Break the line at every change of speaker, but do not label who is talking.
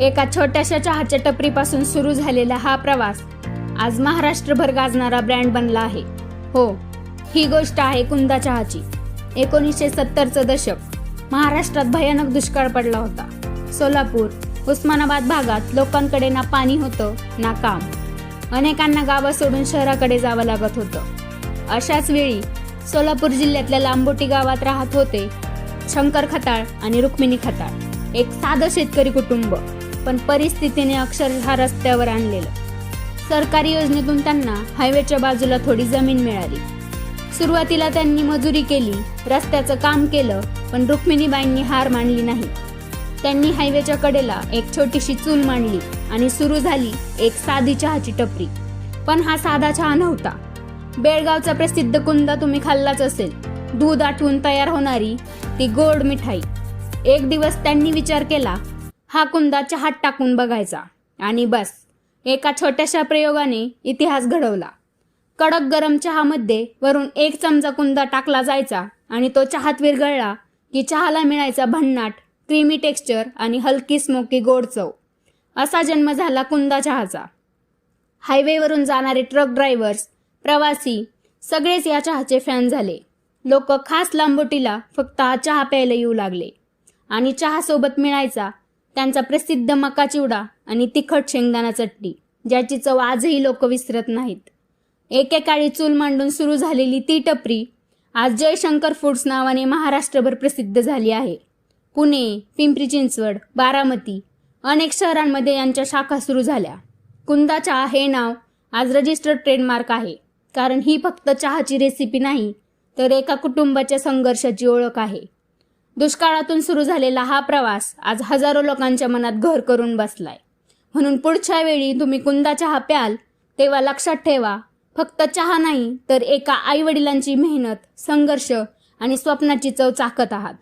एका छोट्याशा चहाच्या टपरीपासून सुरू झालेला हा प्रवास आज महाराष्ट्रभर गाजणारा ब्रँड बनला आहे. हो, ही गोष्ट आहे कुंदा चहाची. 1970चं दशक. महाराष्ट्रात भयानक दुष्काळ पडला होता. सोलापूर, उस्मानाबाद भागात लोकांकडे ना पाणी होतं ना काम. अनेकांना गावं सोडून शहराकडे जावं लागत होतं. अशाच वेळी सोलापूर जिल्ह्यातल्या लांबोटी गावात राहत होते शंकर खताळ आणि रुक्मिणी खताळ. एक साधं शेतकरी कुटुंब, पण परिस्थितीने अक्षरशः रस्त्यावर आणलेलं. सरकारी योजनेतून त्यांना हायवेच्या बाजूला थोडी जमीन मिळाली. सुरुवातीला त्यांनी मजुरी केली, रस्त्याचं काम केलं, पण रुक्मिणीबाईंनी हार मानली नाही. त्यांनी हायवेच्या कडेला एक छोटीशी चूल मांडली आणि सुरू झाली एक साधी चहाची टपरी. पण हा साधा चहा नव्हता. बेळगावचा प्रसिद्ध कुंदा तुम्ही खाल्लाच असेल. दूध आटवून तयार होणारी ती गोड मिठाई. एक दिवस त्यांनी विचार केला, हा कुंदा चहात टाकून बघायचा. आणि बस, एका छोट्याशा प्रयोगाने इतिहास घडवला. कडक गरम चहामध्ये वरून 1 चमचा कुंदा टाकला जायचा आणि तो चहात विरघळला की चहाला मिळायचा भन्नाट क्रीमी टेक्स्चर आणि हलकी स्मोकी गोड चव. असा जन्म झाला कुंदा चहाचा. हायवेवरून जाणारे ट्रक ड्रायव्हर्स, प्रवासी सगळेच या चहाचे फॅन झाले. लोक खास लांबोटीला फक्त हा चहा प्यायला येऊ लागले. आणि चहासोबत मिळायचा त्यांचा प्रसिद्ध मका चिवडा आणि तिखट शेंगदाणा चटणी, ज्याची चव आजही लोक विसरत नाहीत. एकेकाळी चूल मांडून सुरू झालेली ती टपरी आज जयशंकर फूड्स नावाने महाराष्ट्रभर प्रसिद्ध झाली आहे. पुणे, पिंपरी चिंचवड, बारामती अनेक शहरांमध्ये यांच्या शाखा सुरू झाल्या. कुंदा चहा हे नाव आज रजिस्टर्ड ट्रेडमार्क आहे, कारण ही फक्त चहाची रेसिपी नाही, तर एका कुटुंबाच्या संघर्षाची ओळख आहे. दुष्काळातून सुरू झालेला हा प्रवास आज हजारो लोकांच्या मनात घर करून बसलाय. म्हणून पुढच्या वेळी तुम्ही कुंदा चहा प्याल तेव्हा लक्षात ठेवा, फक्त चहा नाही तर एका आईवडिलांची मेहनत, संघर्ष आणि स्वप्नाची चव चाखत आहात.